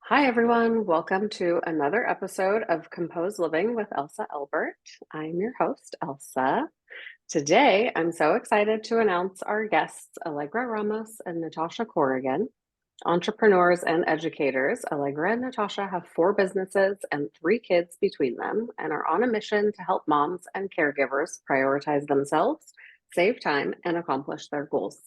Hi, everyone. Welcome to another episode of Composed Living with Elsa Elbert. I'm your host, Elsa. Today, I'm so excited to announce our guests, Alegre Ramos and Natascha Corrigan. Entrepreneurs and educators, Alegre and Natascha have four businesses and three kids between them and are on a mission to help moms and caregivers prioritize themselves, save time, and accomplish their goals.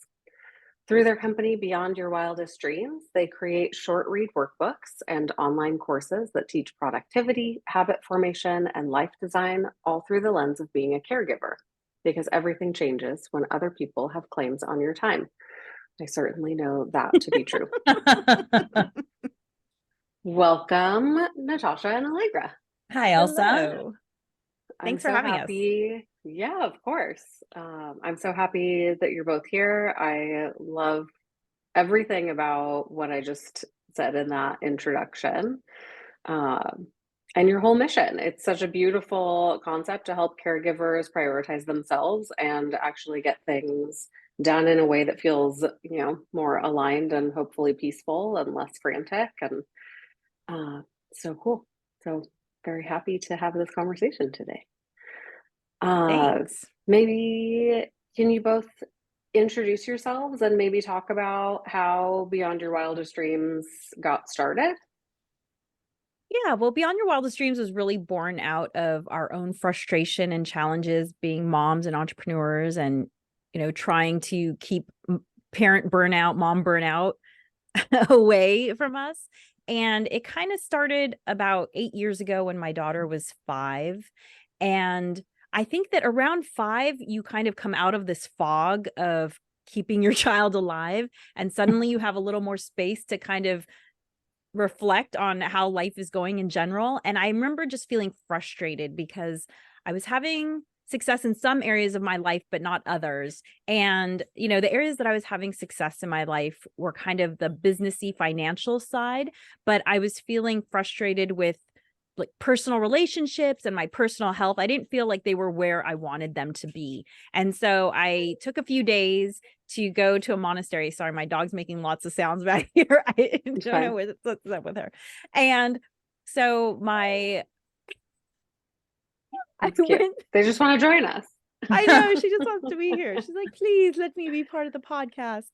Through their company, Beyond Your Wildest Dreams, they create short read workbooks and online courses that teach productivity, habit formation, and life design, all through the lens of being a caregiver, because everything changes when other people have claims on your time. I certainly know that to be true. Welcome, Natascha and Allegra. Hi, Elsa. Hello. I'm Thanks for so having us. happy. Yeah, of course. I'm so happy that you're both here. I love everything about what I just said in that introduction, um, and your whole mission. It's such a beautiful concept to help caregivers prioritize themselves and actually get things done in a way that feels, more aligned and hopefully peaceful and less frantic. And so cool. So very happy to have this conversation today. Thanks. Maybe can you both introduce yourselves and maybe talk about how Beyond Your Wildest Dreams got started? Yeah, well, Beyond Your Wildest Dreams was really born out of our own frustration and challenges being moms and entrepreneurs and, trying to keep parent burnout, mom burnout away from us. And it kind of started about 8 years ago when my daughter was 5. And I think that around 5, you kind of come out of this fog of keeping your child alive. And suddenly you have a little more space to kind of reflect on how life is going in general. And I remember just feeling frustrated because I was having success in some areas of my life, but not others. And, the areas that I was having success in my life were kind of the businessy financial side, but I was feeling frustrated with like personal relationships and my personal health. I didn't feel like they were where I wanted them to be. And so I took a few days to go to a monastery. Sorry, my dog's making lots of sounds back here. I don't know what's up with her. And so I That's cute. went, They just want to join us. I know she just wants to be here. She's like, please let me be part of the podcast.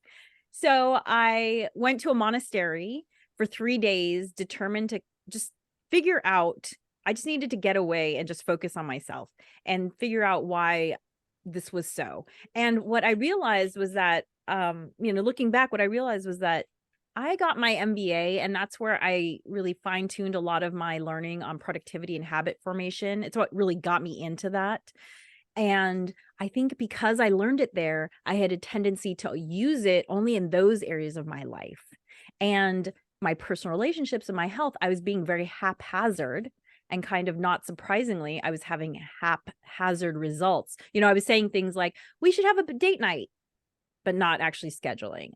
So I went to a monastery for 3 days, determined to just figure out, I just needed to get away and just focus on myself and figure out why this was so. And what I realized was that, looking back, what I realized was that I got my MBA, and that's where I really fine-tuned a lot of my learning on productivity and habit formation. It's what really got me into that. And I think because I learned it there, I had a tendency to use it only in those areas of my life. And my personal relationships and my health, I was being very haphazard, and kind of not surprisingly, I was having haphazard results. I was saying things like, we should have a date night, but not actually scheduling.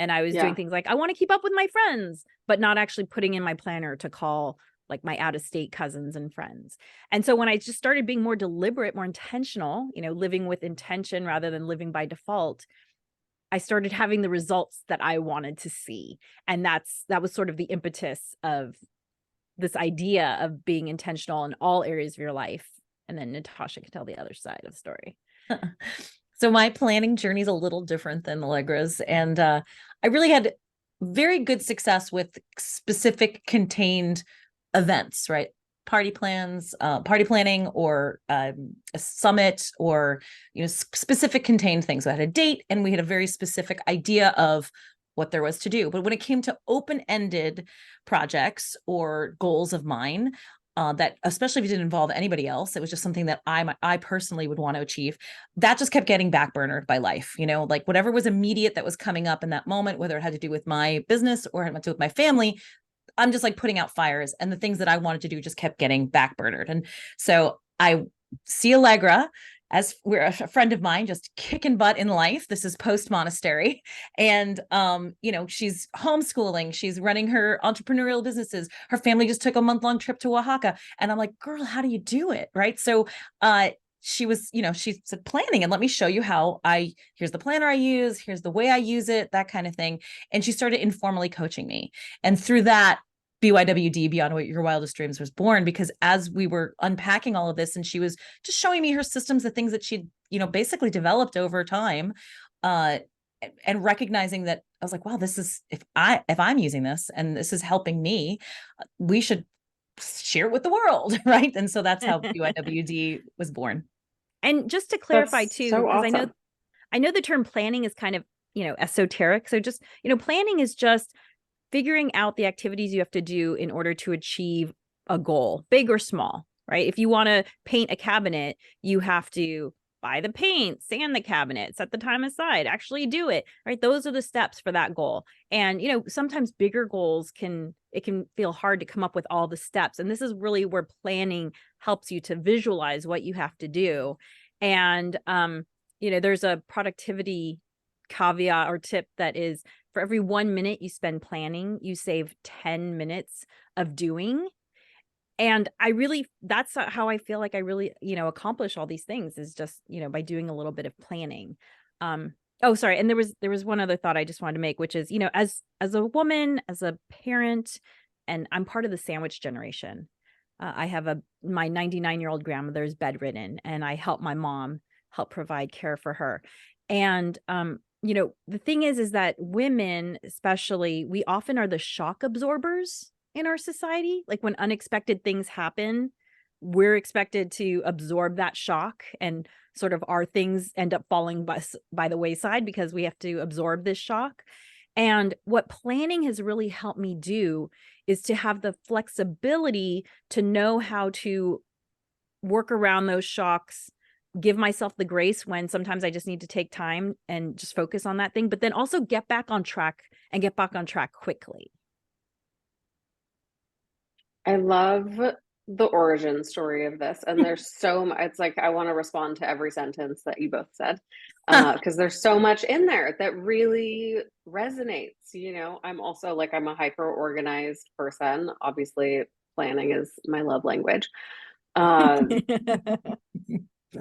And I was doing Yeah. things like, I want to keep up with my friends, but not actually putting in my planner to call like my out-of-state cousins and friends. And so when I just started being more deliberate, more intentional, living with intention rather than living by default, I started having the results that I wanted to see. And that was sort of the impetus of this idea of being intentional in all areas of your life. And then Natascha can tell the other side of the story. So my planning journey is a little different than Allegra's, and I really had very good success with specific contained events, right? Party planning, or a summit, or specific contained things. So I had a date, and we had a very specific idea of what there was to do. But when it came to open-ended projects or goals of mine, that, especially if it didn't involve anybody else, it was just something that I personally would want to achieve. That just kept getting backburnered by life, like whatever was immediate that was coming up in that moment, whether it had to do with my business or had to do with my family, I'm just like putting out fires, and the things that I wanted to do just kept getting backburnered. And so I see Allegra as we're a friend of mine, just kicking butt in life. This is post monastery. And, she's homeschooling, she's running her entrepreneurial businesses. Her family just took a month-long trip to Oaxaca. And I'm like, girl, how do you do it? Right. So, she was, she said planning, and let me show you how here's the planner I use, here's the way I use it, that kind of thing. And she started informally coaching me. And through that, BYWD, Beyond What Your Wildest Dreams, was born, because as we were unpacking all of this and she was just showing me her systems, the things that she'd, basically developed over time, and recognizing that, I was like, wow, this is, if I'm using this and this is helping me, we should share it with the world. Right. And so that's how BYWD was born. And just to clarify That's too, so because awesome. I know the term planning is kind of, esoteric. So just, planning is just figuring out the activities you have to do in order to achieve a goal, big or small, right? If you want to paint a cabinet, you have to buy the paint, sand the cabinet, set the time aside, actually do it, right? Those are the steps for that goal. And, sometimes bigger goals it can feel hard to come up with all the steps. And this is really where planning helps you to visualize what you have to do. And, there's a productivity caveat or tip that is, for every 1 minute you spend planning, you save 10 minutes of doing. And that's how I feel like I really, accomplish all these things, is just, by doing a little bit of planning. Oh, sorry. And there was one other thought I just wanted to make, which is, as a woman, as a parent, and I'm part of the sandwich generation. I have my 99-year-old grandmother is bedridden, and I help my mom help provide care for her. And, the thing is that women, especially, we often are the shock absorbers in our society. Like when unexpected things happen, we're expected to absorb that shock, and sort of our things end up falling by the wayside because we have to absorb this shock. And what planning has really helped me do is to have the flexibility to know how to work around those shocks, give myself the grace when sometimes I just need to take time and just focus on that thing, but then also get back on track quickly. I love the origin story of this. And there's so much, it's like I want to respond to every sentence that you both said, because there's so much in there that really resonates. I'm also like, I'm a hyper organized person. Obviously, planning is my love language.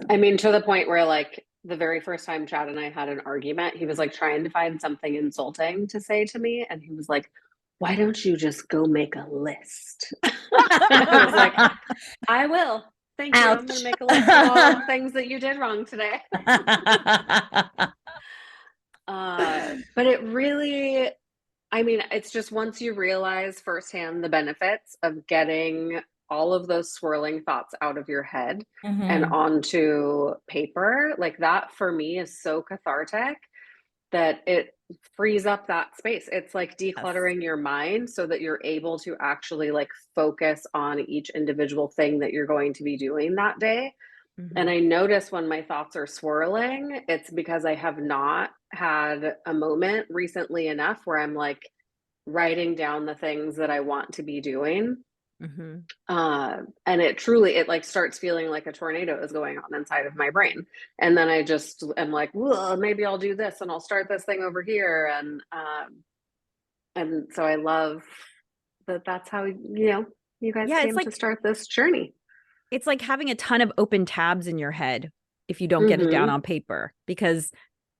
I mean, to the point where, like, the very first time Chad and I had an argument, he was like trying to find something insulting to say to me. And he was like, why don't you just go make a list? I was like, I will. Thank you. I'm going to make a list of all the things that you did wrong today. But it really, I mean, it's just once you realize firsthand the benefits of getting all of those swirling thoughts out of your head and onto paper, like that for me is so cathartic that it frees up that space. It's like decluttering your mind so that you're able to actually like focus on each individual thing that you're going to be doing that day. And I notice when my thoughts are swirling, it's because I have not had a moment recently enough where I'm like writing down the things that I want to be doing. And it like starts feeling like a tornado is going on inside of my brain. And then I just am like, well, maybe I'll do this and I'll start this thing over here. And so I love that that's how, you guys came to start this journey. It's like having a ton of open tabs in your head if you don't get it down on paper, because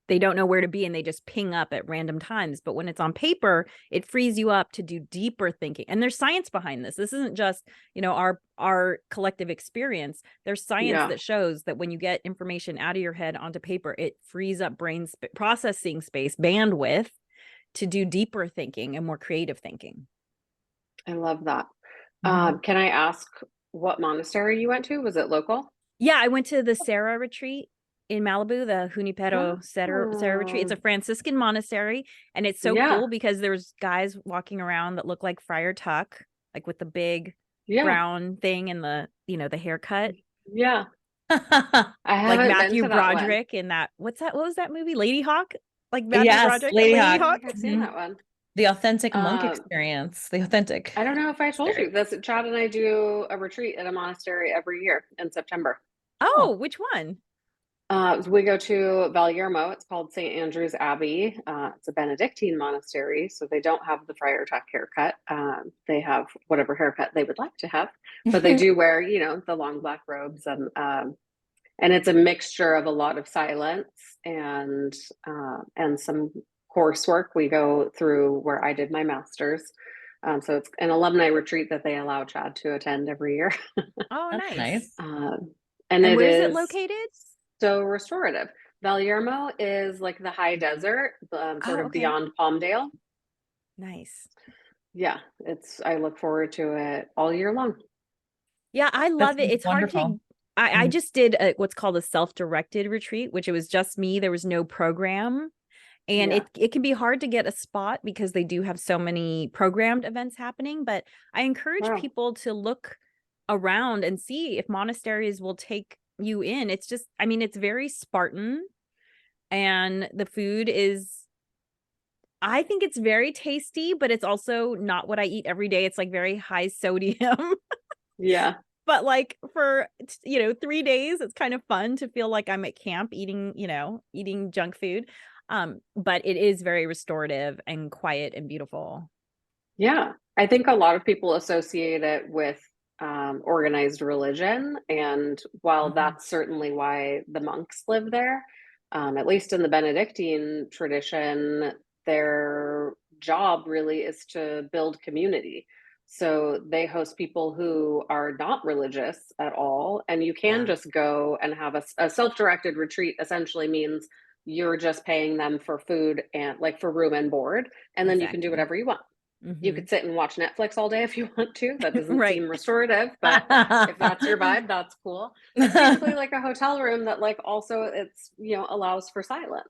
they don't know where to be and they just ping up at random times. But when it's on paper, it frees you up to do deeper thinking. And there's science behind this. This isn't just, our collective experience. There's science that shows that when you get information out of your head onto paper, it frees up processing space, bandwidth, to do deeper thinking and more creative thinking. I love that. Can I ask what monastery you went to? Was it local? Yeah, I went to the Sarah retreat in Malibu, the Junipero Sarah retreat. It's a Franciscan monastery, and it's so cool because there's guys walking around that look like Friar Tuck, like with the big brown thing and the the haircut. Yeah. I haven't like Matthew been to that Broderick in that. What was that movie? Lady Hawk? Like Matthew Broderick. Lady Hawk. Hawk. I've seen that one. The authentic monk experience. The authentic. I don't know if I told you this. Chad and I do a retreat at a monastery every year in September. Oh, which one? We go to Valiermo. It's called St. Andrew's Abbey. It's a Benedictine monastery, so they don't have the Friar Tuck haircut. They have whatever haircut they would like to have, but they do wear, the long black robes, and it's a mixture of a lot of silence and some coursework. We go through where I did my master's, So it's an alumni retreat that they allow Chad to attend every year. Oh, That's nice. nice. And it where is it is located? so restorative. Valiermo is like the high desert, sort Oh, of okay. beyond Palmdale. Nice. Yeah, I look forward to it all year long. Yeah, I That love it. sounds It's hard to. wonderful. I Mhm. just did what's called a self-directed retreat, which it was just me. There was no program. And Yeah. it can be hard to get a spot because they do have so many programmed events happening. But I encourage Wow. people to look around and see if monasteries will take you in. It's just, I mean, it's very Spartan and the food is, I think it's very tasty, but it's also not what I eat every day. It's like very high sodium. Yeah. But like for 3 days, it's kind of fun to feel like I'm at camp eating, eating junk food. But it is very restorative and quiet and beautiful. Yeah. I think a lot of people associate it with organized religion. And while Mhm. that's certainly why the monks live there, at least in the Benedictine tradition, their job really is to build community. So they host people who are not religious at all. And you can Yeah, just go and have a self directed retreat, essentially means you're just paying them for food and like for room and board. And then you can do exactly. whatever you want. You Hmm. could sit and watch Netflix all day if you want to. That doesn't Right. seem restorative, but if that's your vibe, that's cool. It's basically like a hotel room that like also it's, allows for silence.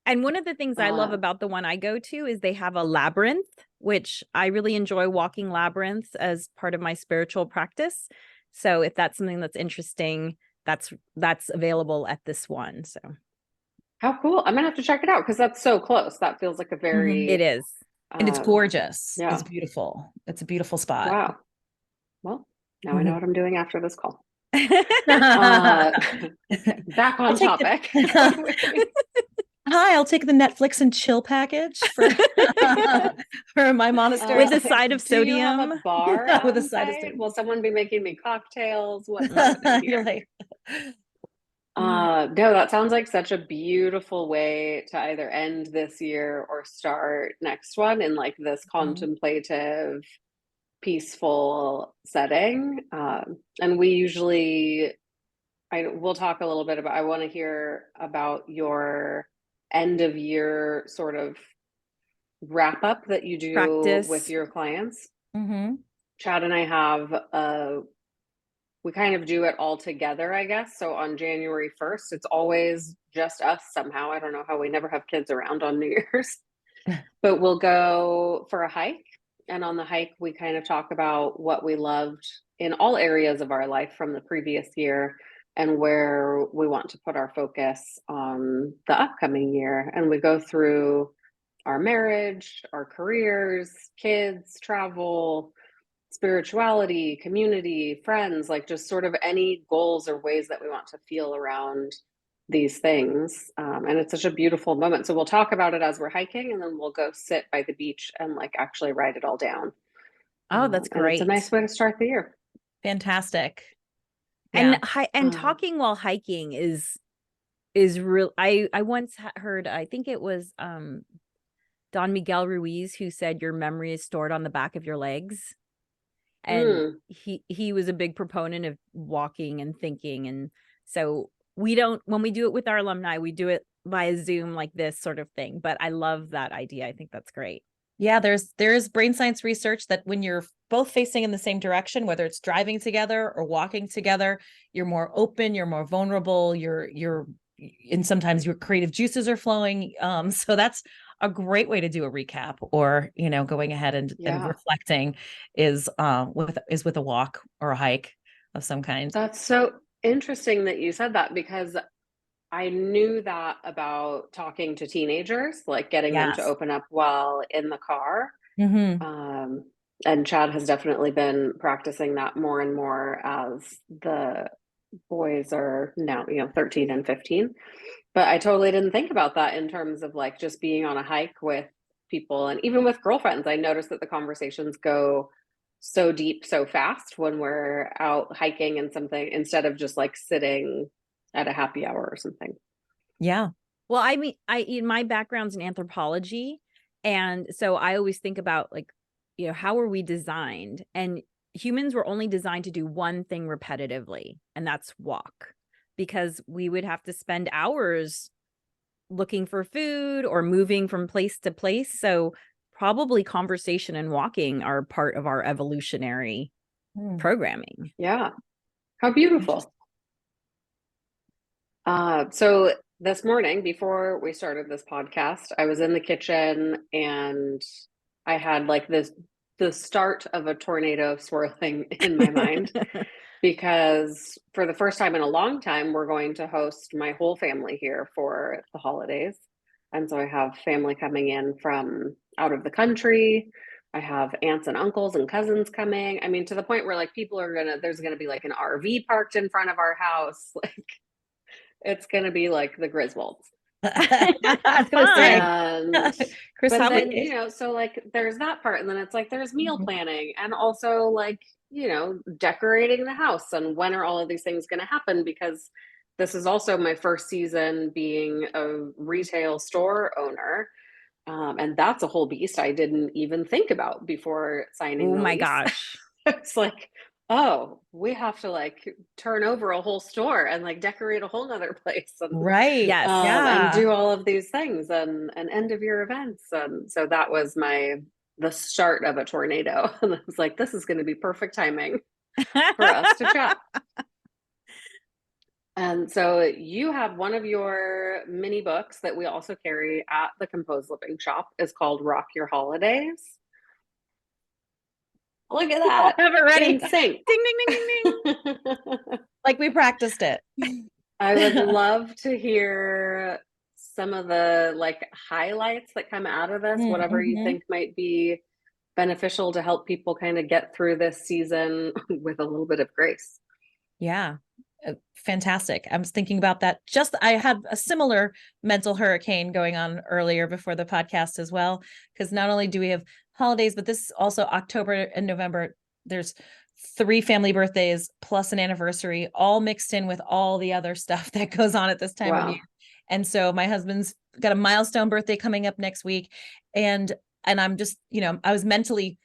And one of the things I love Uh, about the one I go to is they have a labyrinth, which I really enjoy walking labyrinths as part of my spiritual practice. So if that's something that's interesting, that's available at this one. So how cool. I'm gonna have to check it out because that's so close. That feels like a Mhm. it very is. And it's um gorgeous. It's yeah. beautiful. It's a beautiful spot. Wow. Well, now I know Mhm. what I'm doing after this call. Uh okay, back I'll on take the topic. Hi, I'll take the Netflix and chill package for for my With monastery a side of Do you have a sodium. bar with a on side of site? Will someone be making me cocktails? What's Mm. happening You're here? like, No, that sounds like such a beautiful way to either end this year or start next one in like this Mhm. contemplative, peaceful setting. And we usually, we'll talk a little bit about, I want to hear about your end of year sort of wrap up that you do with Practice. your clients. Mhm. Chad and I have we kind of do it all together, I guess. So on January 1st, it's always just us somehow. I don't know how we never have kids around on New Year's, but we'll go for a hike. And on the hike, we kind of talk about what we loved in all areas of our life from the previous year and where we want to put our focus on the upcoming year. And we go through our marriage, our careers, kids, travel, spirituality, community, friends, like just sort of any goals or ways that we want to feel around these things. And it's such a beautiful moment. So we'll talk about it as we're hiking and then we'll go sit by the beach and like actually write it all down. Oh, that's And it's a nice great. way to start the year. Fantastic. And Yeah. Uh, talking while hiking is real. I once heard, I think it was Don Miguel Ruiz who said your memory is stored on the back of your legs. And mm, he was a big proponent of walking and thinking. And so we don't, when we do it with our alumni, we do it via Zoom like this sort of thing. But I love that idea. I think that's great. Yeah, there is brain science research that when you're both facing in the same direction, whether it's driving together or walking together, you're more open, you're more vulnerable, and sometimes your creative juices are flowing. So that's a great way to do a recap or, going ahead and yeah. reflecting is with a walk or a hike of some kind. That's so interesting that you said that because I knew that about talking to teenagers, like getting them to Yes. open up while in the car. Hmm. Um, and Chad has definitely been practicing that more and more as the boys are now, 13 and 15. But I totally didn't think about that in terms of like just being on a hike with people and even with girlfriends. I noticed that the conversations go so deep so fast when we're out hiking and something instead of just like sitting at a happy hour or something. Yeah. Well, I mean, my background's in anthropology. And so I always think about like how are we designed? And humans were only designed to do one thing repetitively, and that's walk, because we would have to spend hours looking for food or moving from place to place. So probably conversation and walking are part of our evolutionary programming. Yeah. How beautiful. So this morning, before we started this podcast, I was in the kitchen and I had like the start of a tornado swirling in my mind because for the first time in a long time, we're going to host my whole family here for the holidays. And so I have family coming in from out of the country. I have aunts and uncles and cousins coming. I mean, to the point where like there's gonna be like an RV parked in front of our house. Like it's gonna be like the Griswolds. I was gonna say, And Chris but then, Holiday. so like there's that part, and then it's like there's meal Mhm. planning and also like, decorating the house and when are all of these things gonna happen because this is also my first season being a retail store owner. And that's a whole beast I didn't even think about before signing Oh the my lease. gosh. It's like, oh, we have to like turn over a whole store and like decorate a whole nother place Right. Yes. and Yeah. do all of these things and end of year events. And so that was the start of a tornado. And I was like, this is going to be perfect timing for us to chat. And so you have one of your mini books that we also carry at the Composed Living Shop is called Rock Your Holidays. Look at that. Have it ready. In sync. Ding, ding, ding, ding, ding. Like we practiced it. I would love to hear some of the like highlights that come out of this, whatever you Mhm. think might be beneficial to help people kind of get through this season with a little bit of grace. Yeah. Fantastic. I was thinking about that. I had a similar mental hurricane going on earlier before the podcast as well, because not only do we have holidays, but this is also October and November. There's 3 family birthdays plus an anniversary, all mixed in with all the other stuff that goes on at this time of Wow. year. And so my husband's got a milestone birthday coming up next week. And I'm just, I was mentally,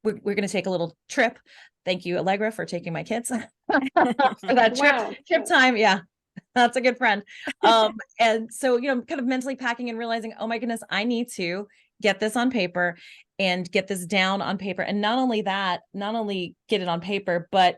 we're going to take a little trip. Thank you, Allegra, for taking my kids for that Wow. trip time. Yeah, that's a good friend. And so, kind of mentally packing and realizing, oh my goodness, I need to get this on paper and get this down on paper. And not only that, not only get it on paper, but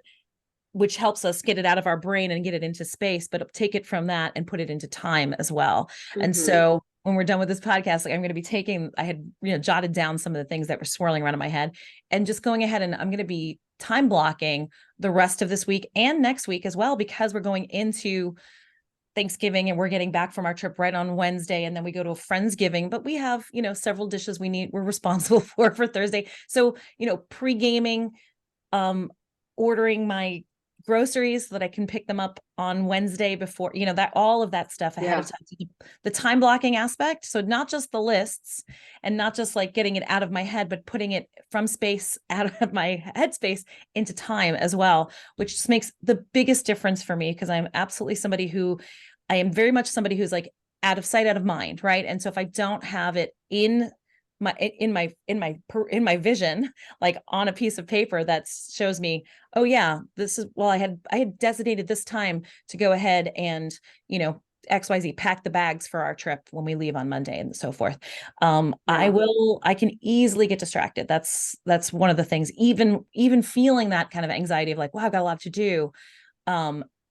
which helps us get it out of our brain and get it into space, but take it from that and put it into time as well. And so when we're done with this podcast, like I'm going to be I had, jotted down some of the things that were swirling around in my head and just going ahead, and I'm going to be time blocking the rest of this week and next week as well, because we're going into Thanksgiving and we're getting back from our trip right on Wednesday. And then we go to a Friendsgiving, but we have, several dishes we're responsible for Thursday. So, pre-gaming, ordering my groceries so that I can pick them up on Wednesday before, that all of that stuff ahead of time. So the time blocking aspect. So not just the lists and not just like getting it out of my head, but putting it from space out of my headspace into time as well, which just makes the biggest difference for me, because I am very much somebody who's like out of sight, out of mind. Right. And so if I don't have it in my vision, like on a piece of paper that shows me, oh yeah, I had designated this time to go ahead and, XYZ, pack the bags for our trip when we leave on Monday and so forth. I can easily get distracted. That's one of the things, even feeling that kind of anxiety of like, wow, I've got a lot to do.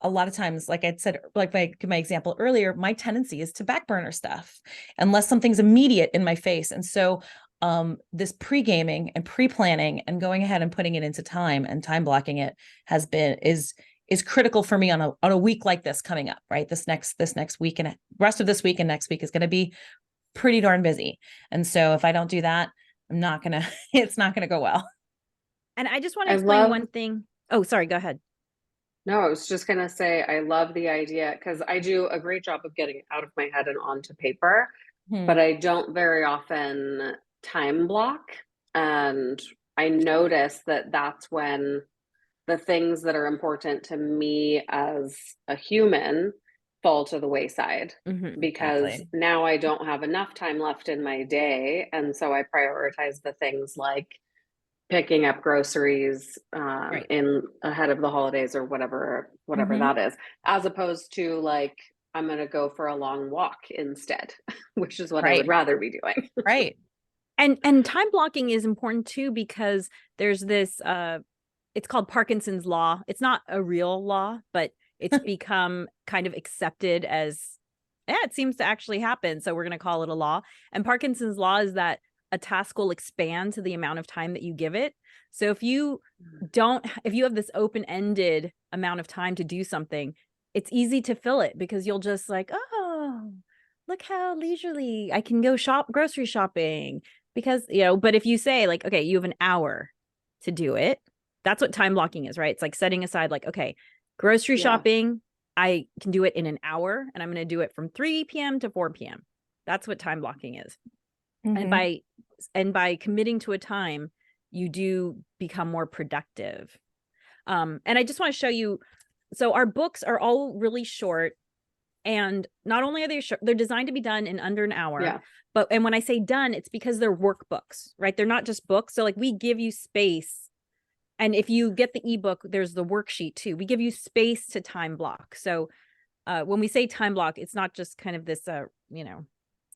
A lot of times, like I said, like my example earlier, my tendency is to back burner stuff unless something's immediate in my face. And so this pre-gaming and pre-planning and going ahead and putting it into time and time blocking it is critical for me on a week like this coming up, right? This next week and rest of this week and next week is going to be pretty darn busy. And so if I don't do that, it's not gonna go well. And I just want to explain one thing. Oh, sorry, go ahead. No, I was just going to say, I love the idea because I do a great job of getting it out of my head and onto paper, but I don't very often time block. And I notice that that's when the things that are important to me as a human fall to the wayside because exactly. now I don't have enough time left in my day. And so I prioritize the things like picking up groceries Right. in ahead of the holidays or whatever that is, as opposed to like, I'm going to go for a long walk instead, which is what I would Right. rather be doing. Right. And time blocking is important too, because there's this it's called Parkinson's law. It's not a real law, but it's become kind of accepted as, yeah, it seems to actually happen. So we're going to call it a law. And Parkinson's law is that a task will expand to the amount of time that you give it. So if you have this open-ended amount of time to do something, it's easy to fill it because you'll just like, oh, look how leisurely I can go grocery shopping. Because, but if you say like, okay, you have an hour to do it, that's what time blocking is, right? It's like setting aside like, okay, grocery shopping, I can do it in an hour and I'm going to do it from 3 p.m. to 4 p.m. That's what time blocking is. And by committing to a time, you do become more productive. And I just want to show you, so our books are all really short. And not only are they short, they're designed to be done in under an hour. Yeah. And when I say done, it's because they're workbooks, right? They're not just books. So like we give you space. And if you get the ebook, there's the worksheet too. We give you space to time block. So when we say time block, it's not just kind of this, a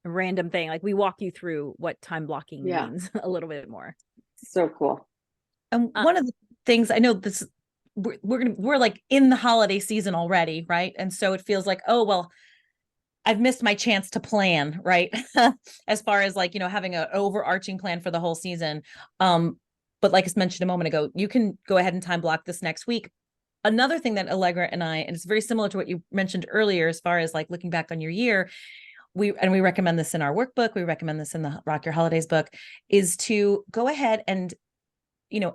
random thing. Like we walk you through what time blocking means a little bit more. So cool. And one of the things I know this, we're like in the holiday season already, right? And so it feels like, oh, well, I've missed my chance to plan, right? As far as like, having an overarching plan for the whole season. But like I mentioned a moment ago, you can go ahead and time block this next week. Another thing that Allegra and it's very similar to what you mentioned earlier, as far as like looking back on your year, we recommend this in our workbook, we recommend this in the Rock Your Holidays book, is to go ahead and,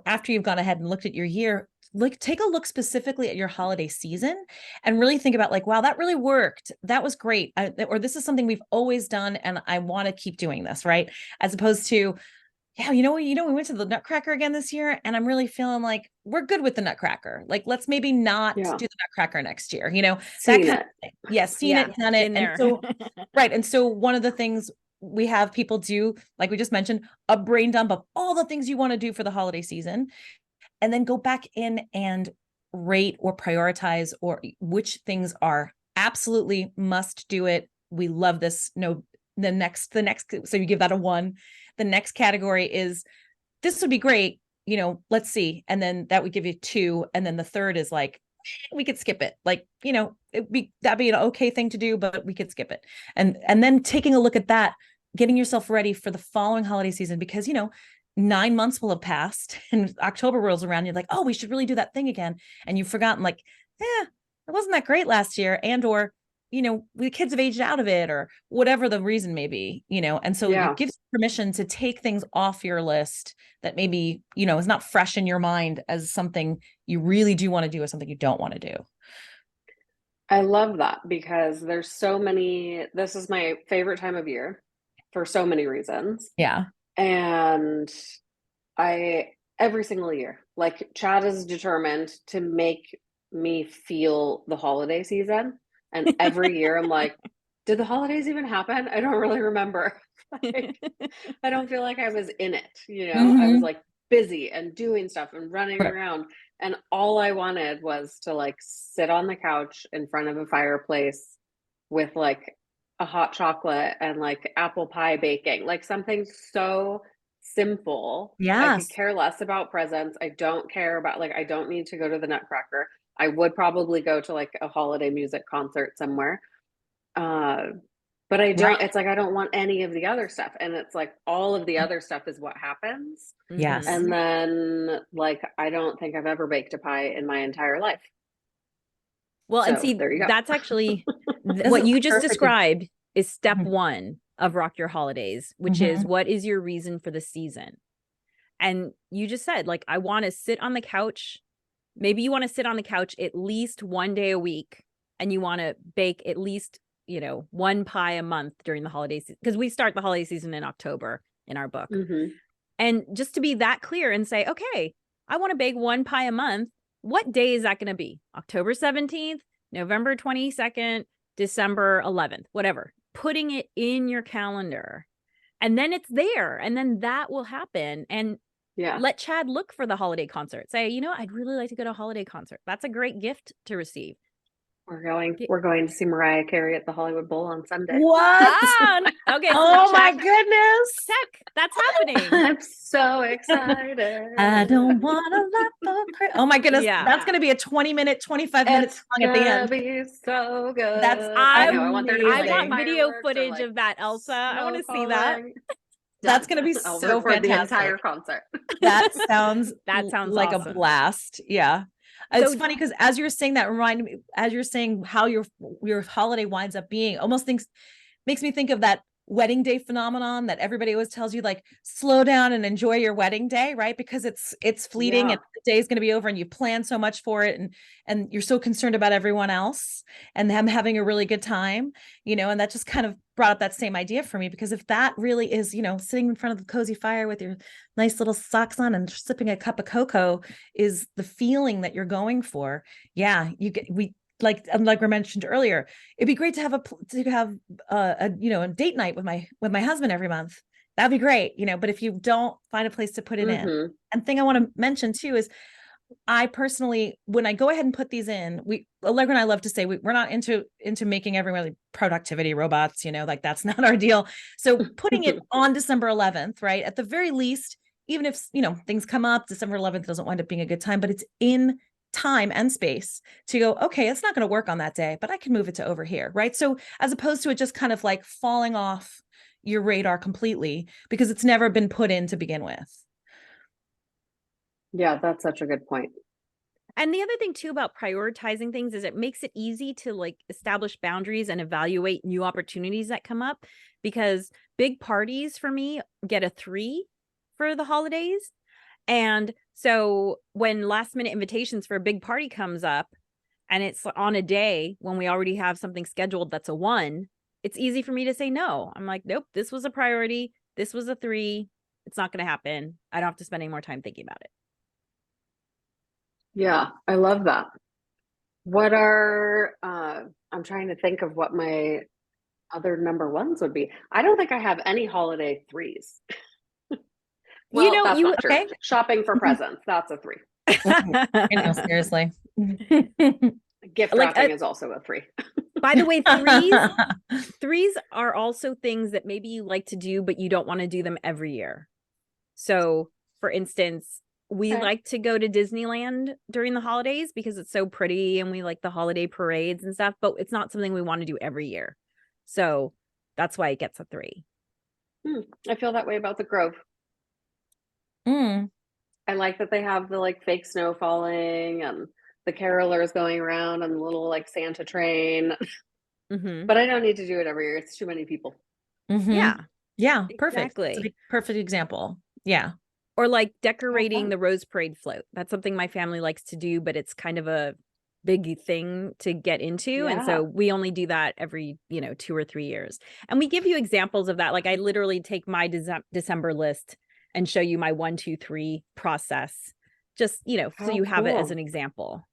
after you've gone ahead and looked at your year, take a look specifically at your holiday season and really think about like, wow, that really worked. That was great. Or this is something we've always done and I want to keep doing this, right? As opposed to, yeah, we went to the Nutcracker again this year and I'm really feeling like we're good with the Nutcracker. Like, let's maybe not do the Nutcracker next year, that kind of thing. Yeah, seen it, done it. And so, right. And so one of the things we have people do, like we just mentioned, a brain dump of all the things you want to do for the holiday season, and then go back in and rate or prioritize or which things are absolutely must do it. We love this. No, the next, so you give that a 1. The next category is, this would be great, let's see. And then that would give you 2. And then the third is like, we could skip it. Like, that'd be an okay thing to do, but we could skip it. And then taking a look at that, getting yourself ready for the following holiday season, because, 9 months will have passed and October rolls around. You're like, oh, we should really do that thing again. And you've forgotten like, it wasn't that great last year. And, or, the kids have aged out of it or whatever the reason may be, and so it gives permission to take things off your list that maybe, is not fresh in your mind as something you really do want to do or something you don't want to do. I love that because there's so many, this is my favorite time of year for so many reasons. Yeah. And every single year, like Chad is determined to make me feel the holiday season. And every year I'm like, did the holidays even happen? I don't really remember. Like, I don't feel like I was in it. I was like busy and doing stuff and running around. And all I wanted was to like sit on the couch in front of a fireplace with like a hot chocolate and like apple pie baking, like something so simple. I could care less about presents. I don't care about like, I don't need to go to the Nutcracker. I would probably go to like a holiday music concert somewhere. But I don't, it's like, I don't want any of the other stuff. And it's like, all of the other stuff is what happens. Yes. And then like, I don't think I've ever baked a pie in my entire life. Well, and see, there you go. That's actually what you just described is step 1 of Rock Your Holidays, which is, what is your reason for the season? And you just said, like, I want to sit on the couch. Maybe you want to sit on the couch at least 1 day a week and you want to bake at least, 1 pie a month during the holiday season, because we start the holiday season in October in our book. And just to be that clear and say, okay, I want to bake 1 pie a month. What day is that going to be? October 17th, November 22nd, December 11th, whatever, putting it in your calendar, and then it's there, and then that will happen. And Yeah. let Chad look for the holiday concert. Say, you know, I'd really like to go to a holiday concert. That's a great gift to receive. We're going to see Mariah Carey at the Hollywood Bowl on Sunday. What? Okay. So Oh my check, goodness. check. That's happening. I'm so excited. I don't want to laugh for Christmas. Oh my goodness. Yeah. That's going to be a 20-minute, 25-minute It's song at the gonna end. be so good. That's I know. I want there to be I like want video fireworks or, footage like, of that, Elsa. I want to snow see that. falling. That's Done. going to be I'll so record the fantastic. entire concert. That sounds like awesome. a blast. Yeah. It's So- funny because as you're saying that, reminded me, as you're saying how your holiday winds up being, makes me think of that wedding day phenomenon that everybody always tells you, like, slow down and enjoy your wedding day, right? Because it's fleeting, Yeah. and the day is going to be over, and you plan so much for it, and you're so concerned about everyone else and them having a really good time, you know. And that just kind of brought up that same idea for me, because if that really is, you know, sitting in front of the cozy fire with your nice little socks on and sipping a cup of cocoa is the feeling that you're going for, yeah, like we mentioned earlier, it'd be great to have a you know, a date night with my husband every month. That'd be great, you know. But if you don't find a place to put it in, and thing I want to mention too is, I personally, when I go ahead and put these in, Allegra and I love to say we're not into making everyone like productivity robots, you know, like that's not our deal. So putting it on December 11th, right? At the very least, even if, you know, things come up, December 11th doesn't wind up being a good time, but it's in time and space to go, okay, it's not going to work on that day, but I can move it to over here, right? So as opposed to it just kind of like falling off your radar completely because it's never been put in to begin with. Yeah, that's such a good point. And the other thing too about prioritizing things is it makes it easy to like establish boundaries and evaluate new opportunities that come up, because big parties for me get a 3 for the holidays. And so when last minute invitations for a big party comes up and it's on a day when we already have something scheduled that's a 1, it's easy for me to say no. I'm like, nope, this was a priority. This was a 3. It's not going to happen. I don't have to spend any more time thinking about it. Yeah, I love that. What are I'm trying to think of what my other number 1s would be. I don't think I have any holiday 3s. Well, You know, that's not true. okay. Shopping for presents, that's a 3. I know, seriously. Gift Like, wrapping is also a 3. By the way, threes are also things that maybe you like to do, but you don't want to do them every year. So, for instance, we Okay. like to go to Disneyland during the holidays because it's so pretty and we like the holiday parades and stuff, but it's not something we want to do every year. So that's why it gets a 3. I feel that way about the Grove. Mm. I like that they have the like fake snow falling and the carolers going around and the little like Santa train. Mm-hmm. But I don't need to do it every year. It's too many people. Mhm. Yeah. Yeah, perfect. It's Exactly. a perfect example. Yeah. Or like decorating fun. the Rose Parade float. That's something my family likes to do, but it's kind of a big thing to get into. And so we only do that every, 2 or 3 years. And we give you examples of that. Like I literally take my December list and show you my 1, 2, 3 process. Just, so How you have it as cool. an example.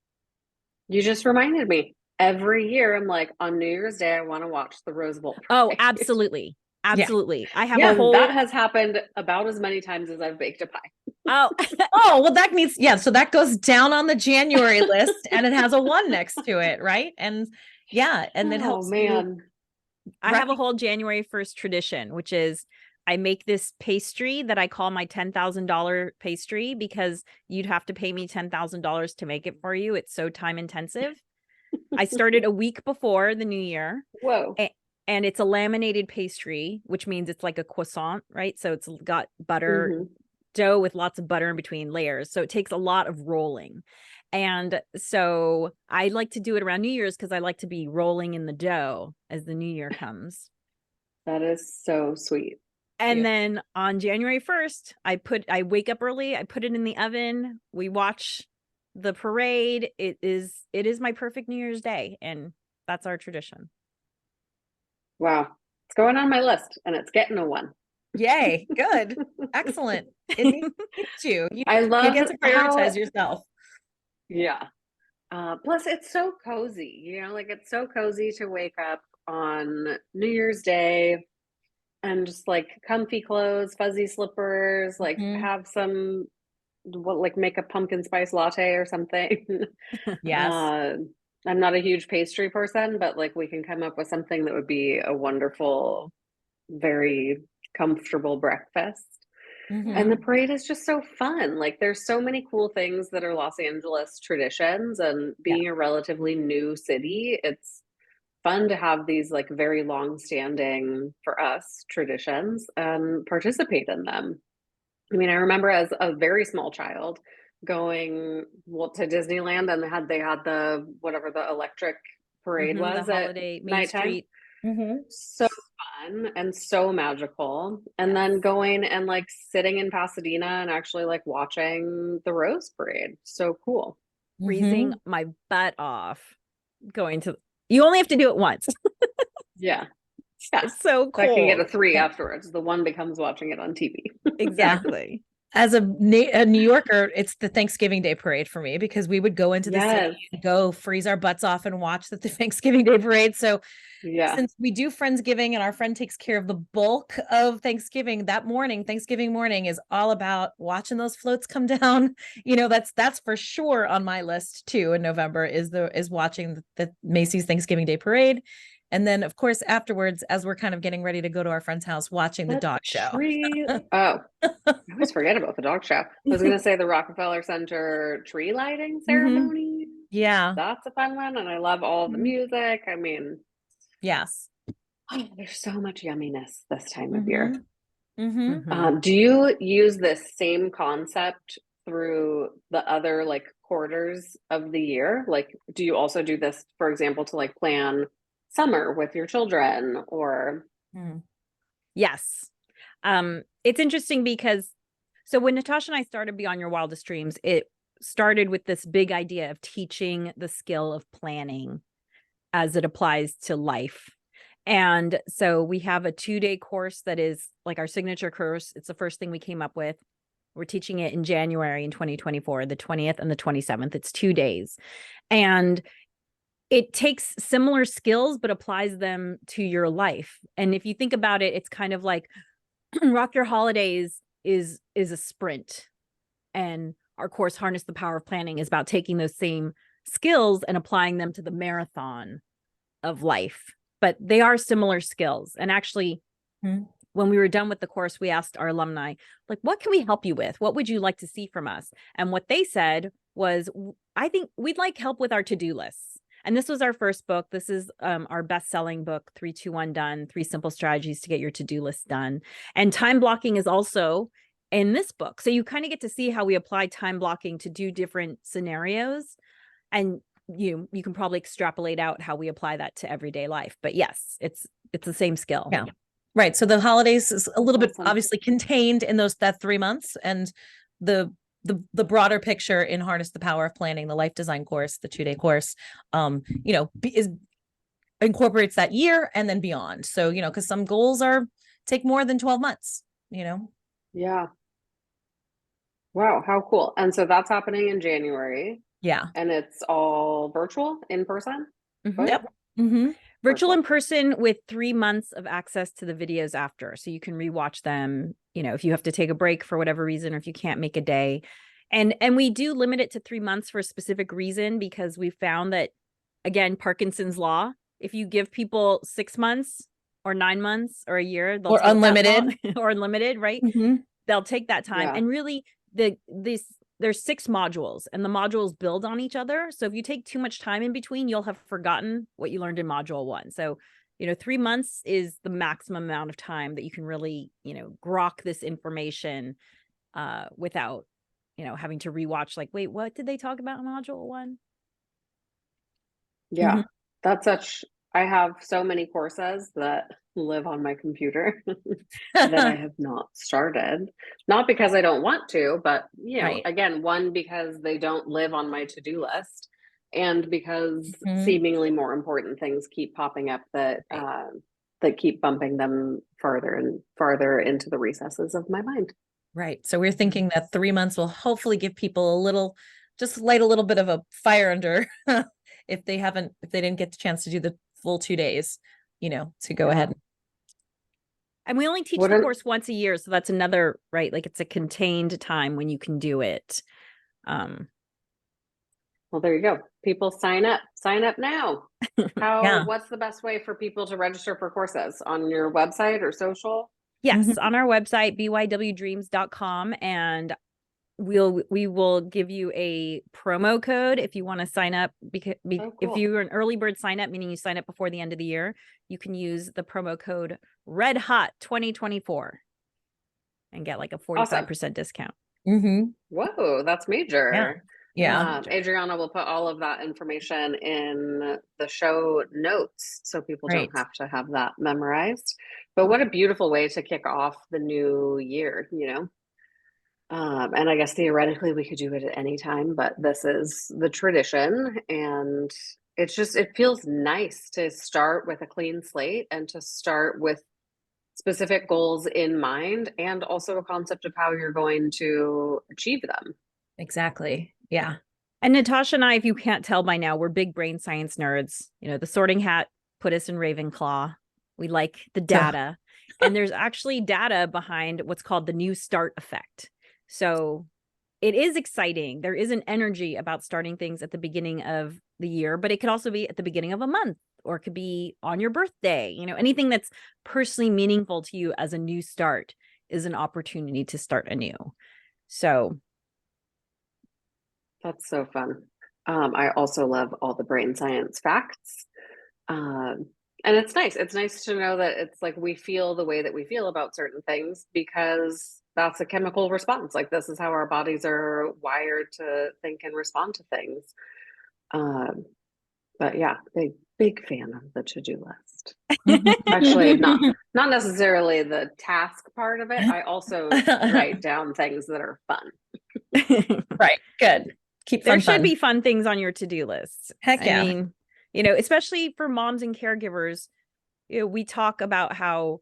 You just reminded me. Every year I'm like, on New Year's Day, I want to watch the Rose Bowl Oh, parade. absolutely. Absolutely. I have Yeah, a And whole that has happened about as many times as I've baked a pie. Oh, Oh, well, that means, yeah. So that goes down on the January list and it has a 1 next to it. Right. And yeah. And it helps. Oh man. I have a whole January 1st tradition, which is I make this pastry that I call my $10,000 pastry because you'd have to pay me $10,000 to make it for you. It's so time intensive. I started a week before the new year. Whoa. And it's a laminated pastry, which means it's like a croissant, right? So it's got butter, Mhm. dough with lots of butter in between layers. So it takes a lot of rolling. And so I like to do it around New Year's because I like to be rolling in the dough as the new year comes. That is so sweet. And Yeah. then on January 1st, I wake up early, I put it in the oven, we watch the parade. It is my perfect New Year's Day, and that's our tradition. Wow. It's going on my list and it's getting a 1. Yay. Good. Excellent. It needs to. You I love get to prioritize yourself. Yeah. Plus, it's so cozy, you know, like it's so cozy to wake up on New Year's Day and just like comfy clothes, fuzzy slippers, like Mhm. have some what like make a pumpkin spice latte or something. Yes. uh, I'm not a huge pastry person, but like we can come up with something that would be a wonderful, very comfortable breakfast. And the Mhm. parade is just so fun. Like there's so many cool things that are Los Angeles traditions, and Yeah. being a relatively new city, it's fun to have these like very long standing for us traditions and participate in them. I mean, I remember as a very small child going well to Disneyland, and they had the whatever the electric parade The was at holiday Main nighttime. Street. Mhm. So fun and so magical. And Yes. then going and like sitting in Pasadena and actually like watching the Rose Parade. So cool. Freezing Mhm. my butt off going to, you only have to do it once. Yeah. Yeah. It's so So I can get a cool. 3 afterwards. The one becomes watching it on TV. Yeah. Exactly. As a New Yorker, it's the Thanksgiving Day parade for me because we would go into the city Yes. and go freeze our butts off and watch the Thanksgiving Day parade. So Yeah. since we do Friendsgiving and our friend takes care of the bulk of Thanksgiving, that morning, Thanksgiving morning is all about watching those floats come down. You know, that's for sure on my list too in November is watching the Macy's Thanksgiving Day parade. And then of course afterwards, as we're kind of getting ready to go to our friend's house, watching the That dog show. tree. Oh, I always forget about the dog show. I was going to say the Rockefeller Center tree lighting hmm ceremony. Yeah. That's a fun one. And I love all the Mhm. music. I mean, Yes. oh, there's so much yumminess this time of year. Mhm. Mhm. Do you use this same concept through the other like quarters of the year? Like, do you also do this, for example, to like plan summer with your children or? Mm. Yes. It's interesting because so when Natasha and I started Beyond Your Wildest Dreams, it started with this big idea of teaching the skill of planning as it applies to life. And so we have a 2-day course that is like our signature course. It's the first thing we came up with. We're teaching it in January in 2024, the 20th and the 27th. It's 2 days. And it takes similar skills but applies them to your life. And if you think about it, it's kind of like Rock Your Holidays is a sprint, and our course Harness the Power of Planning is about taking those same skills and applying them to the marathon of life. But they are similar skills. And actually, Mhm. when we were done with the course, we asked our alumni, like, what can we help you with? What would you like to see from us? And what they said was, I think we'd like help with our to-do lists. And this was our first book. This is our best-selling book, 3-2-1 Done, 3 Simple Strategies to Get Your To-Do List Done. And time blocking is also in this book. So you kind of get to see how we apply time blocking to do different scenarios. And you can probably extrapolate out how we apply that to everyday life. But yes, it's the same skill. Yeah. Right. So the holidays is a little bit Awesome. obviously contained in that 3 months, and the the broader picture in Harness the Power of Planning, the life design course, the 2-day course, is incorporates that year and then beyond. So, because some goals take more than 12 months, Yeah. Wow, how cool. And so that's happening in January, Yeah. and it's all virtual, in person? Mhm. Both? Yep. Mm-hmm. Virtual in Virtual. person with 3 months of access to the videos after. So you can rewatch them, if you have to take a break for whatever reason, or if you can't make a day. And we do limit it to 3 months for a specific reason, because we found that, again, Parkinson's law, if you give people 6 months or 9 months or a year, they'll Or take that long unlimited. or unlimited, right? Mm-hmm. They'll take that time. Yeah. And really, there's 6 modules, and the modules build on each other. So if you take too much time in between, you'll have forgotten what you learned in module 1. So, 3 months is the maximum amount of time that you can really, grok this information without, having to rewatch, like, wait, what did they talk about in module 1? Yeah. That's such I have so many courses that live on my computer that I have not started. Not because I don't want to, but Right. again, one, because they don't live on my to-do list, and because Mhm. seemingly more important things keep popping up that Right. that keep bumping them farther and farther into the recesses of my mind. Right. So we're thinking that 3 months will hopefully give people a little just light a little bit of a fire under if they didn't get the chance to do the full 2 days, to go ahead. And we only teach the course once a year. So that's another, right? Like it's a contained time when you can do it. Well, there you go. People sign up now. What's the best way for people to register for courses? On your website or social? Yes, on our website, bywdreams.com. And we will give you a promo code if you want to sign up, because cool. If you're an early bird sign up, meaning you sign up before the end of the year, you can use the promo code Red Hot 2024 and get like a 45% discount. Whoa, that's major. Yeah. Adriana will put all of that information in the show notes so people don't have to have that memorized. But what a beautiful way to kick off the new year, and I guess theoretically we could do it at any time, but this is the tradition, and it feels nice to start with a clean slate and to start with specific goals in mind, and also a concept of how you're going to achieve them. Exactly. Yeah. And Natascha and I, if you can't tell by now, we're big brain science nerds. The sorting hat put us in Ravenclaw. We like the data. And there's actually data behind what's called the new start effect. So it is exciting. There is an energy about starting things at the beginning of the year, but it could also be at the beginning of a month, or it could be on your birthday. Anything that's personally meaningful to you as a new start is an opportunity to start anew. So that's so fun. I also love all the brain science facts. And it's nice. It's nice to know that it's like we feel the way that we feel about certain things because that's a chemical response. Like this is how our bodies are wired to think and respond to things. But yeah, big fan of the to-do list. Actually, not necessarily the task part of it. I also write down things that are fun. Right. Good. Keep there should be fun things on your to-do list. Heck yeah. I mean, especially for moms and caregivers, we talk about how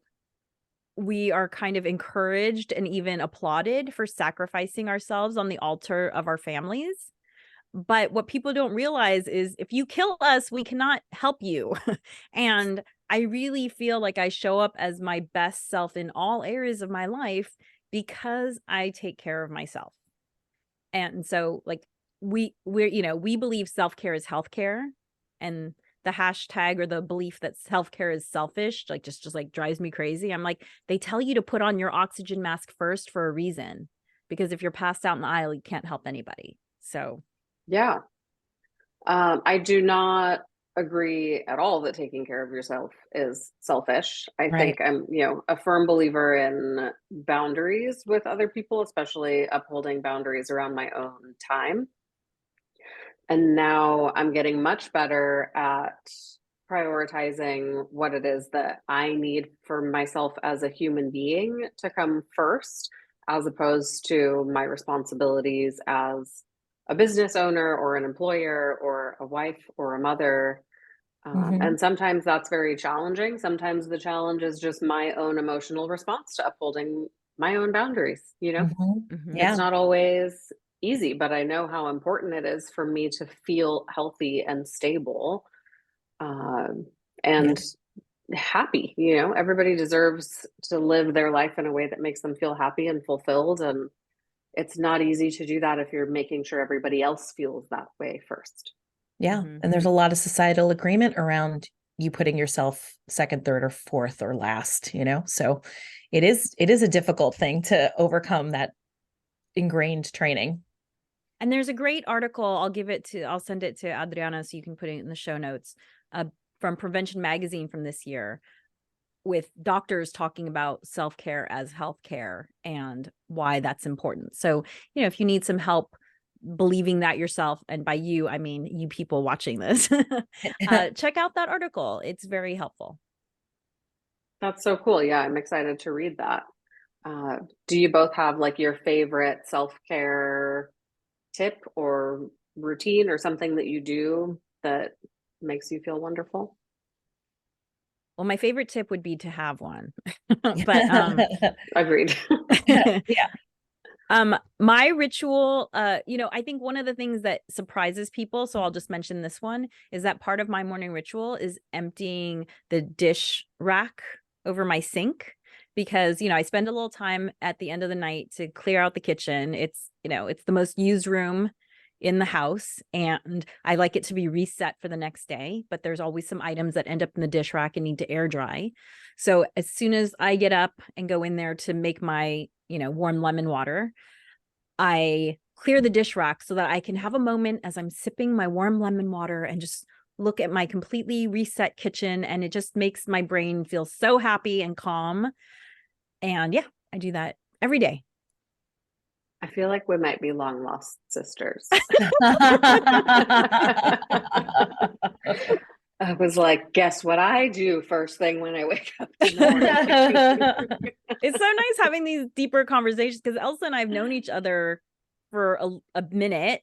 we are kind of encouraged and even applauded for sacrificing ourselves on the altar of our families. But what people don't realize is if you kill us, we cannot help you. And I really feel like I show up as my best self in all areas of my life because I take care of myself. And so like we believe self-care is healthcare, and the hashtag or the belief that self-care is selfish, like just like drives me crazy. I'm like, they tell you to put on your oxygen mask first for a reason, because if you're passed out in the aisle, you can't help anybody. So yeah. I do not agree at all that taking care of yourself is selfish. I think I'm, a firm believer in boundaries with other people, especially upholding boundaries around my own time. And now I'm getting much better at prioritizing what it is that I need for myself as a human being to come first, as opposed to my responsibilities as a business owner or an employer or a wife or a mother. And sometimes that's very challenging. Sometimes the challenge is just my own emotional response to upholding my own boundaries, Yeah. It's not always easy, but I know how important it is for me to feel healthy and stable, and happy. Everybody deserves to live their life in a way that makes them feel happy and fulfilled. And it's not easy to do that if you're making sure everybody else feels that way first. Yeah. And there's a lot of societal agreement around you putting yourself second, third, or fourth or last, so it is a difficult thing to overcome, that ingrained training. And there's a great article. I'll send it to Adriana so you can put it in the show notes, from Prevention Magazine from this year, with doctors talking about self-care as healthcare and why that's important. So, if you need some help believing that yourself, and by you, I mean you people watching this, check out that article. It's very helpful. That's so cool. Yeah, I'm excited to read that. Do you both have like your favorite self-care tip or routine or something that you do that makes you feel wonderful? Well, my favorite tip would be to have one. But agreed. Yeah. My ritual, I think one of the things that surprises people, so I'll just mention this one, is that part of my morning ritual is emptying the dish rack over my sink because, I spend a little time at the end of the night to clear out the kitchen. It's the most used room in the house and I like it to be reset for the next day, but there's always some items that end up in the dish rack and need to air dry. So as soon as I get up and go in there to make my warm lemon water, I clear the dish rack so that I can have a moment as I'm sipping my warm lemon water and just look at my completely reset kitchen. And it just makes my brain feel so happy and calm. And yeah, I do that every day. I feel like we might be long lost sisters. I was like, guess what I do first thing when I wake up in the morning? It's so nice having these deeper conversations because Elsa and I have known each other for a minute,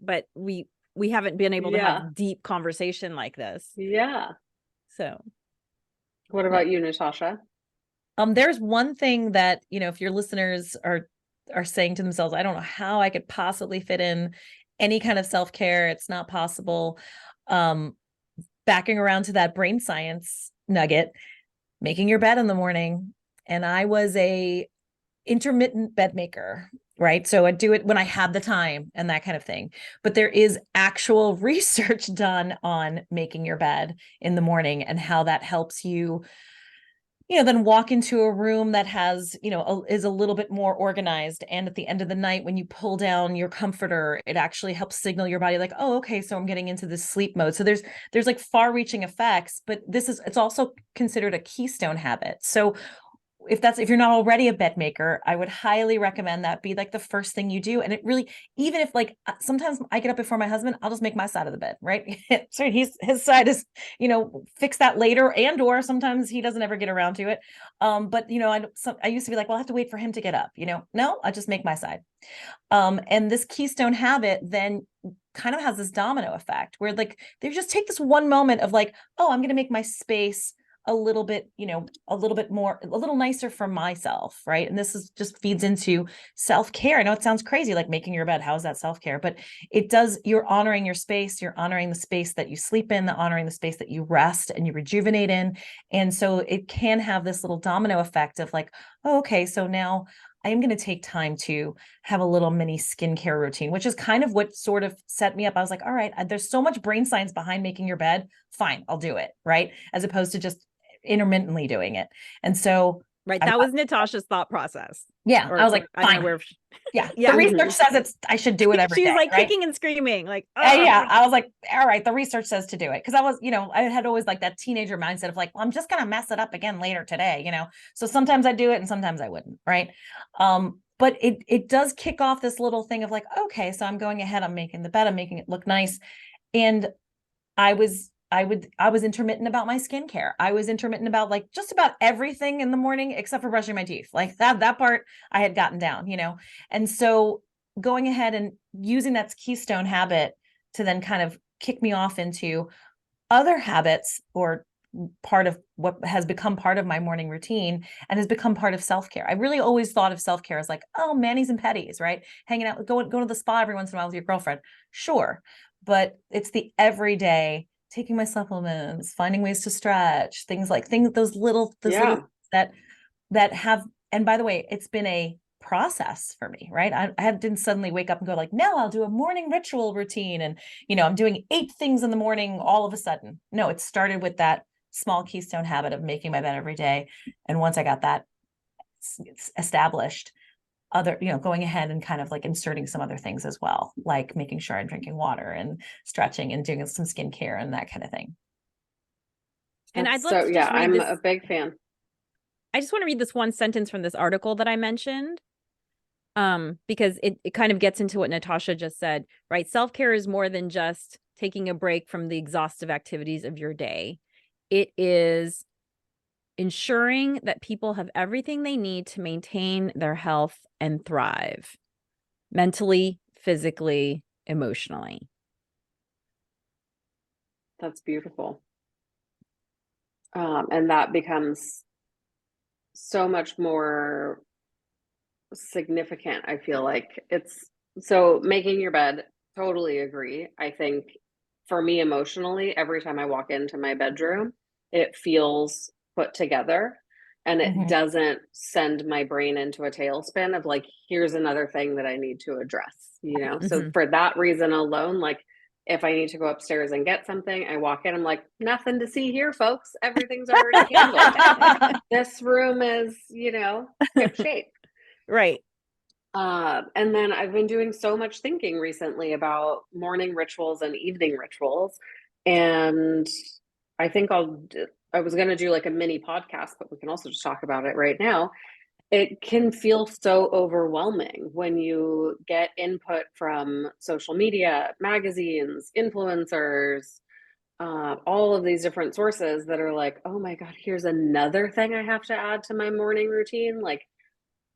but we haven't been able to have deep conversation like this. Yeah. So what about you, Natascha? There's one thing that, if your listeners are saying to themselves, I don't know how I could possibly fit in any kind of self-care. It's not possible. Backing around to that brain science nugget, making your bed in the morning. And I was a intermittent bed maker, right? So I do it when I have the time and that kind of thing. But there is actual research done on making your bed in the morning and how that helps you, then walk into a room that has, is a little bit more organized. And at the end of the night, when you pull down your comforter, it actually helps signal your body like, oh, okay, so I'm getting into this sleep mode. So there's like far reaching effects, but it's also considered a keystone habit. So if you're not already a bed maker, I would highly recommend that be like the first thing you do. And it really, even if like sometimes I get up before my husband, I'll just make my side of the bed, right? So his side is, fix that later, or sometimes he doesn't ever get around to it. But I used to be like, well, I have to wait for him to get up, no, I just make my side. And this keystone habit then kind of has this domino effect where like they just take this one moment of like, oh, I'm going to make my space a little bit, a little nicer for myself. Right. And this just feeds into self-care. I know it sounds crazy, like making your bed. How is that self-care? But it does, you're honoring your space. You're honoring the space that you sleep in, honoring the space that you rest and you rejuvenate in. And so it can have this little domino effect of like, oh, okay, so now I am going to take time to have a little mini skincare routine, which is kind of what sort of set me up. I was like, all right, there's so much brain science behind making your bed. Fine, I'll do it. Right. As opposed to just intermittently doing it. And so that was Natascha's thought process. Yeah. I was like, fine. I don't know where the research says I should do it every day. She's like right? kicking and screaming, like, yeah. I was like, all right, the research says to do it. Cause I was, I had always like that teenager mindset of like, well, I'm just gonna mess it up again later today, So sometimes I do it and sometimes I wouldn't, right? But it does kick off this little thing of like, okay, so I'm going ahead, I'm making the bed, I'm making it look nice. And I was intermittent about my skincare. I was intermittent about like just about everything in the morning except for brushing my teeth. Like that part I had gotten down, And so going ahead and using that keystone habit to then kind of kick me off into other habits or part of what has become part of my morning routine and has become part of self-care. I really always thought of self-care as like, oh, manis and petties, right? Hanging out, going to the spa every once in a while with your girlfriend. Sure. But it's the everyday, taking my supplements, finding ways to stretch, those little that have, and by the way, it's been a process for me, right? I didn't suddenly wake up and go like, no, I'll do a morning ritual routine. And, I'm doing 8 things in the morning all of a sudden. No, it started with that small keystone habit of making my bed every day. And once I got that it's established, going ahead and kind of like inserting some other things as well, like making sure I'm drinking water and stretching and doing some skincare and that kind of thing. And I'd love to just read I'm this. a big fan. I just want to read this one sentence from this article that I mentioned, because it kind of gets into what Natascha just said, right? Self-care is more than just taking a break from the exhaustive activities of your day. It is ensuring that people have everything they need to maintain their health and thrive mentally, physically, emotionally. That's beautiful. And that becomes so much more significant. I feel like it's so making your bed, totally agree. I think for me emotionally, every time I walk into my bedroom, it feels put together and it Mhm. doesn't send my brain into a tailspin of like, here's another thing that I need to address, you know? So Mhm. for that reason alone, like if I need to go upstairs and get something, I walk in, I'm like, nothing to see here, folks. Everything's already handled. This room is, you know, ship shape. Right. And then I've been doing so much thinking recently about morning rituals and evening rituals. And I think I was going to do like a mini podcast, but we can also just talk about it right now. It can feel so overwhelming when you get input from social media, magazines, influencers, all of these different sources that are like, oh my God, here's another thing I have to add to my morning routine. Like,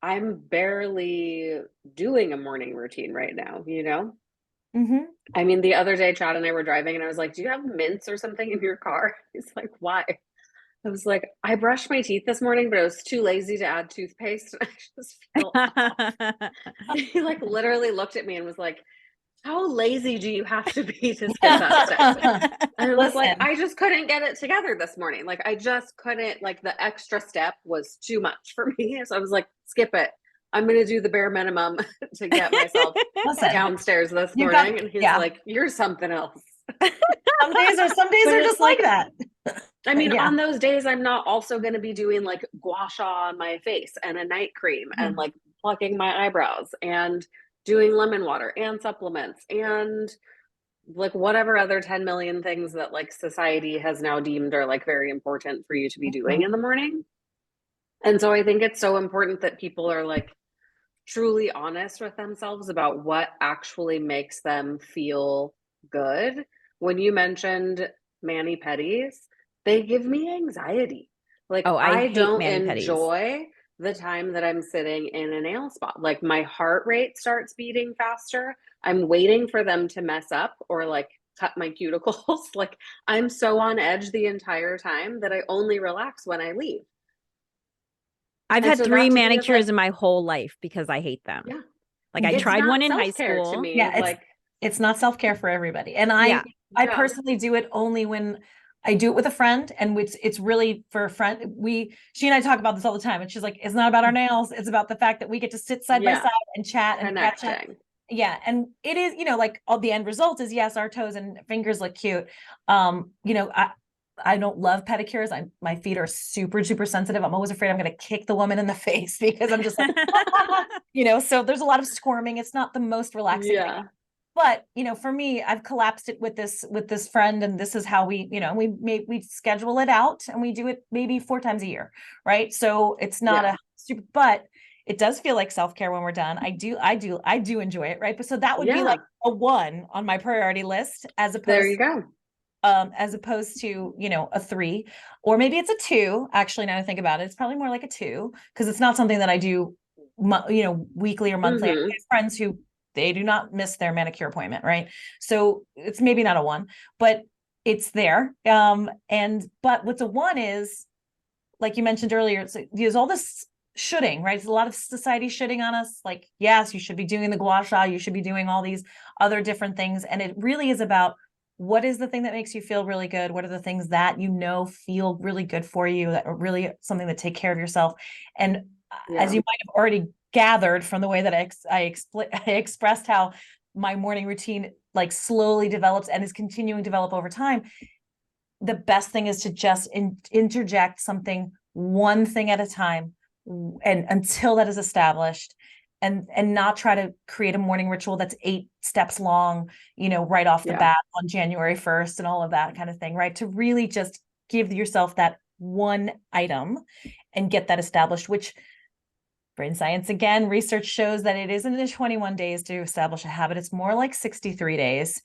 I'm barely doing a morning routine right now, you know? Mhm. I mean, the other day, Chad and I were driving, and I was like, do you have mints or something in your car? He's like, why? I was like, I brushed my teeth this morning, but I was too lazy to add toothpaste. I just feel off. He like literally looked at me and was like, how lazy do you have to be to skip that step? And I was like, Listen, I just couldn't get it together this morning. Like, I just couldn't, like, the extra step was too much for me. So I was like, skip it. I'm going to do the bare minimum to get myself listen, downstairs this you got, morning. And he's yeah, like, you're something else. some days But are it's just like like, that. I mean, Yeah. on those days, I'm not also going to be doing like gua sha on my face and a night cream and Mhm. like plucking my eyebrows and doing lemon water and supplements and like whatever other 10 million things that like society has now deemed are like very important for you to be doing in the morning. And so I think it's so important that people are like truly honest with themselves about what actually makes them feel good. When you mentioned mani pedis, they give me anxiety. Like Oh, I I hate don't mani-pedis. enjoy the time that I'm sitting in a nail spot. Like my heart rate starts beating faster. I'm waiting for them to mess up or like cut my cuticles. Like I'm so on edge the entire time that I only relax when I leave. I've And had so 3 that to me is manicures like, in my whole life because I hate them. yeah, Like I it's tried one not in high self-care to school. me. Yeah, Like, it's not self-care for everybody. And Yeah. I no, personally do it only when I do it with a friend, and it's really for a friend. She and I talk about this all the time. And she's like, it's not about our nails, it's about the fact that we get to sit side by yeah, side and chat and catch up. connecting. Yeah. And it is, like all the end result is yes, our toes and fingers look cute. I don't love pedicures. My feet are super, super sensitive. I'm always afraid I'm going to kick the woman in the face because I'm just like, so there's a lot of squirming. It's not the most relaxing thing. Yeah, But, for me, I've collapsed it with this friend, and this is how we schedule it out, and we do it maybe 4 times a year. Right. So it's not yeah, a super, but it does feel like self-care when we're done. I do enjoy it. Right. But so that would be yeah. like a 1 on my priority list There you go. as opposed to, a 3, or maybe it's a 2. Actually, now I think about it, it's probably more like a 2 because it's not something that I do, weekly or monthly. I Hmm. have friends who they do not miss their manicure appointment, right? So it's maybe not a 1, but it's there. But what's a 1 is, like you mentioned earlier, there's all this shoulding, right? There's a lot of society shoulding on us. Like, yes, you should be doing the gua sha, you should be doing all these other different things. And it really is about what is the thing that makes you feel really good? What are the things that feel really good for you, that are really something that take care of yourself? And as Yeah, you might have already gathered from the way that I expressed how my morning routine like slowly develops and is continuing to develop over time, the best thing is to just interject something, one thing at a time, and until that is established, and not try to create a morning ritual that's 8 steps long, right off the yeah, bat on January 1st and all of that kind of thing, right? To really just give yourself that one item and get that established, which brain science again, research shows that it isn't the 21 days to establish a habit. It's more like 63 days,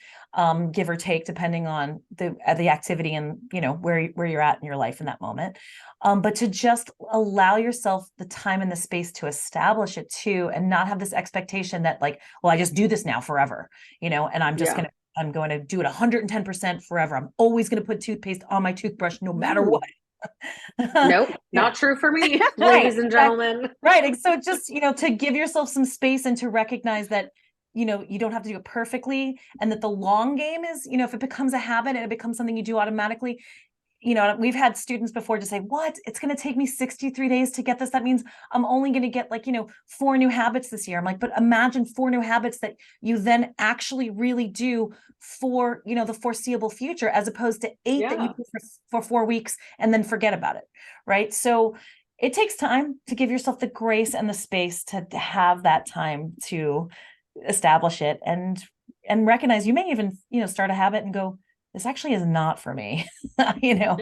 give or take, depending on the activity and where you're at in your life in that moment. But to just allow yourself the time and the space to establish it too, and not have this expectation that like, well, I just do this now forever, and yeah. I'm going to do it 110% forever. I'm always going to put toothpaste on my toothbrush no matter No, what. Nope, Yeah. not true for me, Right, ladies and exactly. gentlemen. Right. And so just, to give yourself some space and to recognize that, you don't have to do it perfectly, and that the long game is, if it becomes a habit and it becomes something you do automatically, we've had students before just say, what? It's going to take me 63 days to get this. That means I'm only going to get 4 new habits this year. I'm like, but imagine 4 new habits that you then actually really do for, the foreseeable future, as opposed to 8 that you Yeah. do for 4 weeks and then forget about it. Right. So it takes time to give yourself the grace and the space to have that time to establish it, and recognize you may even, start a habit and go, this actually is not for me. Yeah.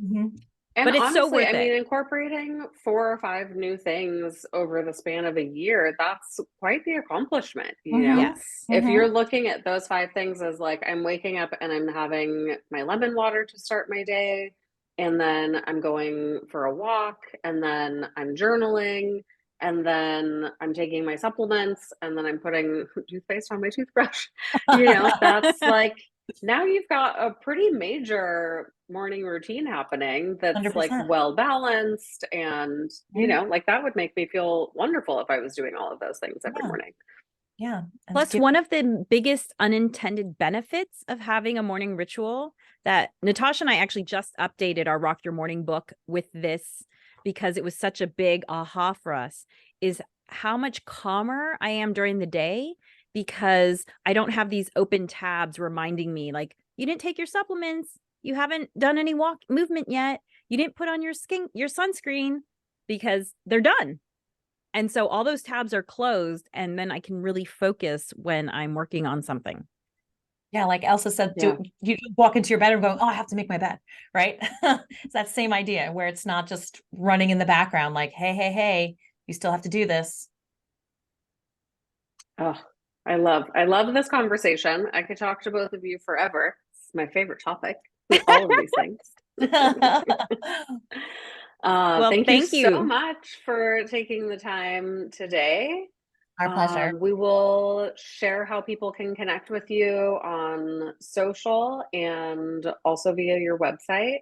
Mhm. And But it's so honestly, worth I mean, it. incorporating 4 or 5 new things over the span of a year, that's quite the accomplishment, you Mhm. know? Yes. If you're Mhm. looking at those 5 things as like, I'm waking up and I'm having my lemon water to start my day, and then I'm going for a walk, and then I'm journaling, and then I'm taking my supplements, and then I'm putting toothpaste on my toothbrush. That's like, now you've got a pretty major morning routine happening that's like 100%. well balanced, and Mhm. like that would make me feel wonderful if I was doing all of those things every Yeah. morning. Yeah. And to Plus, give one of the biggest unintended benefits of having a morning ritual that Natascha and I actually just updated our Rock Your Morning book with this, because it was such a big aha for us, is how much calmer I am during the day, because I don't have these open tabs reminding me, like, you didn't take your supplements, you haven't done any walk movement yet, you didn't put on your sunscreen, because they're done. And so all those tabs are closed, and then I can really focus when I'm working on something. Yeah, like Elsa said, Yeah. you walk into your bedroom going, oh, I have to make my bed, right? It's that same idea where it's not just running in the background, like, hey, you still have to do this. Oh, I love this conversation. I could talk to both of you forever. It's my favorite topic. All of these things. Well, Thank you thank so you. much for taking the time today. Our pleasure. We will share how people can connect with you on social and also via your website.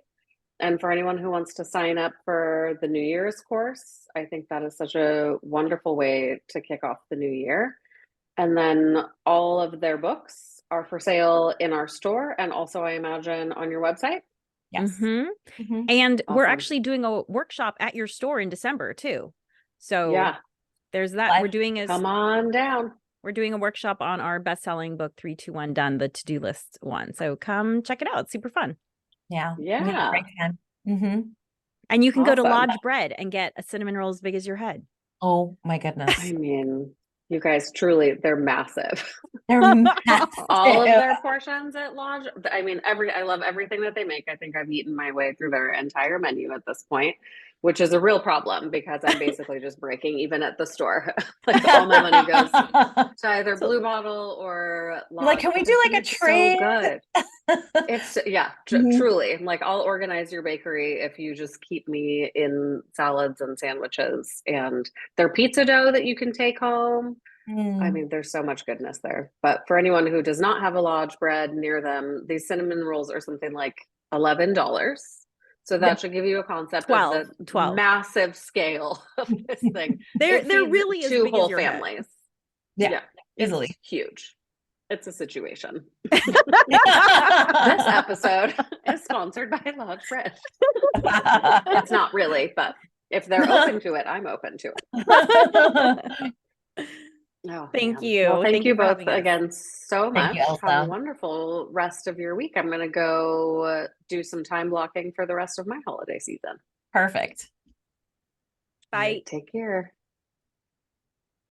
And for anyone who wants to sign up for the New Year's course, I think that is such a wonderful way to kick off the new year. And then all of their books are for sale in our store and also, I imagine, on your website. Yes. Hmm. Mhm. And we're Awesome. actually doing a workshop at your store in December too. So Yeah, there's that. come on down. We're doing a workshop on our best-selling book 3-2-1 Done, the to-do list one. So come check it out. It's super fun. Yeah. We had a Yeah, great time. Mhm. And you can go to awesome. Lodge Bread and get a cinnamon roll as big as your head. Oh my I goodness. mean, you guys truly, they're massive. They're All of massive. their portions at Lodge. I mean, I love everything that they make. I think I've eaten my way through their entire menu at this point, which is a real problem because I'm basically just breaking even at the store. Like all my money goes to either So, Blue Bottle or you're like, Lodge can we because do like a it's so trade? good. It's yeah, Mhm. truly. Like I'll organize your bakery if you just keep me in salads and sandwiches and their pizza dough that you can take home. I Mm. mean, there's so much goodness there. But for anyone who does not have a Lodge bread near them, these cinnamon rolls are something like $11. So The- that should give you a concept of 12. the 12. massive scale of this thing. They're It feeds really as 2 big as whole your head. families. Yeah, Yeah, it's easily. huge. It's a situation. This This episode is sponsored by Lodge Bread. It's not really, but if they're open to it, I'm open to it. Oh, Thank man. Well, you. thank Thank you you for both having us. again so Thank you, much. Have a Elsa. wonderful rest of your week. I'm going to go do some time blocking for the rest of my holiday season. Perfect. Bye. Take care.